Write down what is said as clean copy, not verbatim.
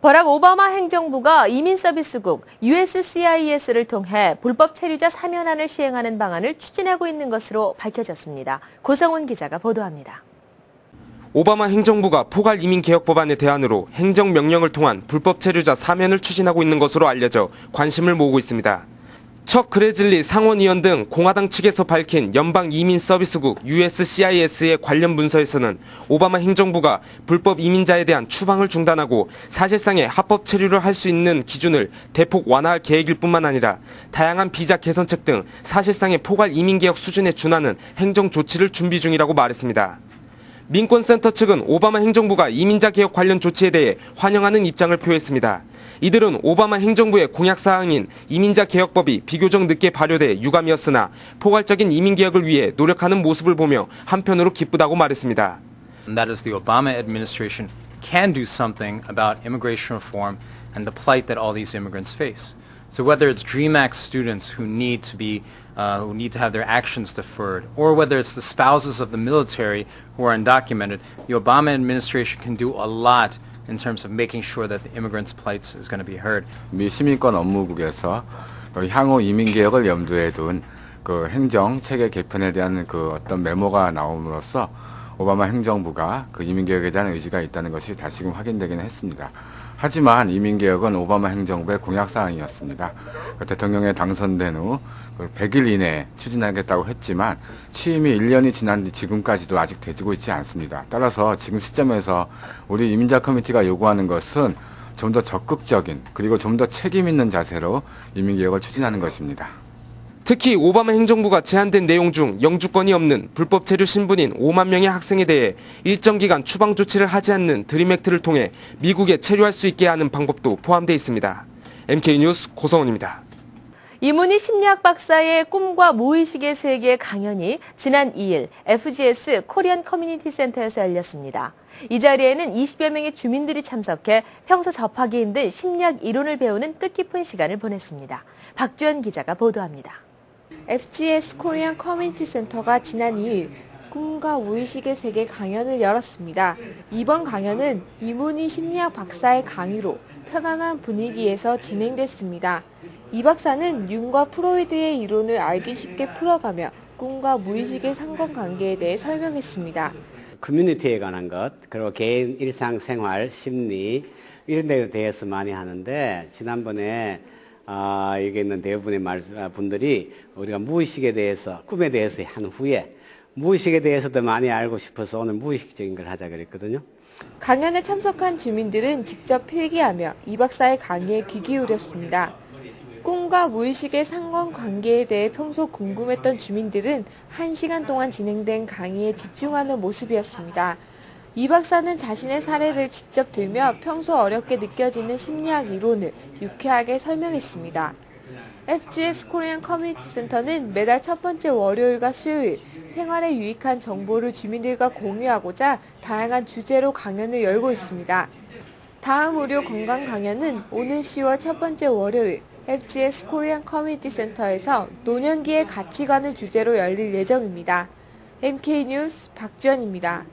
버락 오바마 행정부가 이민서비스국 USCIS를 통해 불법 체류자 사면안을 시행하는 방안을 추진하고 있는 것으로 밝혀졌습니다. 고성훈 기자가 보도합니다. 오바마 행정부가 포괄 이민 개혁 법안의 대안으로 행정명령을 통한 불법 체류자 사면을 추진하고 있는 것으로 알려져 관심을 모으고 있습니다. 척 그레즐리 상원의원 등 공화당 측에서 밝힌 연방 이민 서비스국 USCIS의 관련 문서에서는 오바마 행정부가 불법 이민자에 대한 추방을 중단하고 사실상의 합법 체류를 할 수 있는 기준을 대폭 완화할 계획일 뿐만 아니라 다양한 비자 개선책 등 사실상의 포괄 이민 개혁 수준에 준하는 행정 조치를 준비 중이라고 말했습니다. 민권센터 측은 오바마 행정부가 이민자 개혁 관련 조치에 대해 환영하는 입장을 표했습니다. 이들은 오바마 행정부의 공약사항인 이민자 개혁법이 비교적 늦게 발효돼 유감이었으나 포괄적인 이민 개혁을 위해 노력하는 모습을 보며 한편으로 기쁘다고 말했습니다. That is the Obama administration can do something about immigration reform and the plight that all these immigrants face. So whether it's DREAM Act students who need to have their actions deferred, or whether it's the spouses of the military who are undocumented, the Obama administration can do a lot in terms of making sure that the immigrants' plight is going to be heard. 미 시민권 업무국에서 향후 이민 개혁을 염두에 둔 그 행정 체계 개편에 대한 그 어떤 메모가 나옴으로써 오바마 행정부가 그 이민 개혁에 대한 의지가 있다는 것이 다시금 확인되긴 했습니다. 하지만 이민 개혁은 오바마 행정부의 공약 사항이었습니다. 대통령에 당선된 후 100일 이내에 추진하겠다고 했지만 취임이 1년이 지난 뒤 지금까지도 아직 되지고 있지 않습니다. 따라서 지금 시점에서 우리 이민자 커뮤니티가 요구하는 것은 좀 더 적극적인 그리고 좀 더 책임 있는 자세로 이민 개혁을 추진하는 것입니다. 특히 오바마 행정부가 제안된 내용 중 영주권이 없는 불법 체류 신분인 5만 명의 학생에 대해 일정 기간 추방 조치를 하지 않는 드림 액트를 통해 미국에 체류할 수 있게 하는 방법도 포함되어 있습니다. MK뉴스 고성훈입니다. 이문희 심리학 박사의 꿈과 무의식의 세계 강연이 지난 2일 FGS 코리안 커뮤니티 센터에서 열렸습니다. 이 자리에는 20여 명의 주민들이 참석해 평소 접하기 힘든 심리학 이론을 배우는 뜻깊은 시간을 보냈습니다. 박주연 기자가 보도합니다. FGS 코리안 커뮤니티 센터가 지난 2일 꿈과 무의식의 세계 강연을 열었습니다. 이번 강연은 이문희 심리학 박사의 강의로 편안한 분위기에서 진행됐습니다. 이 박사는 융과 프로이드의 이론을 알기 쉽게 풀어가며 꿈과 무의식의 상관관계에 대해 설명했습니다. 커뮤니티에 관한 것, 그리고 개인 일상생활, 심리 이런 데에 대해서 많이 하는데 지난번에 여기 있는 대부분의 분들이 우리가 무의식에 대해서, 꿈에 대해서 한 후에 무의식에 대해서도 많이 알고 싶어서 오늘 무의식적인 걸 하자 그랬거든요. 강연에 참석한 주민들은 직접 필기하며 이 박사의 강의에 귀 기울였습니다. 꿈과 무의식의 상관관계에 대해 평소 궁금했던 주민들은 1시간 동안 진행된 강의에 집중하는 모습이었습니다. 이 박사는 자신의 사례를 직접 들며 평소 어렵게 느껴지는 심리학 이론을 유쾌하게 설명했습니다. FGS 코리안 커뮤니티 센터는 매달 첫 번째 월요일과 수요일 생활에 유익한 정보를 주민들과 공유하고자 다양한 주제로 강연을 열고 있습니다. 다음 의료 건강 강연은 오는 10월 첫 번째 월요일 FGS 코리안 커뮤니티 센터에서 노년기의 가치관을 주제로 열릴 예정입니다. MK뉴스 박주연입니다.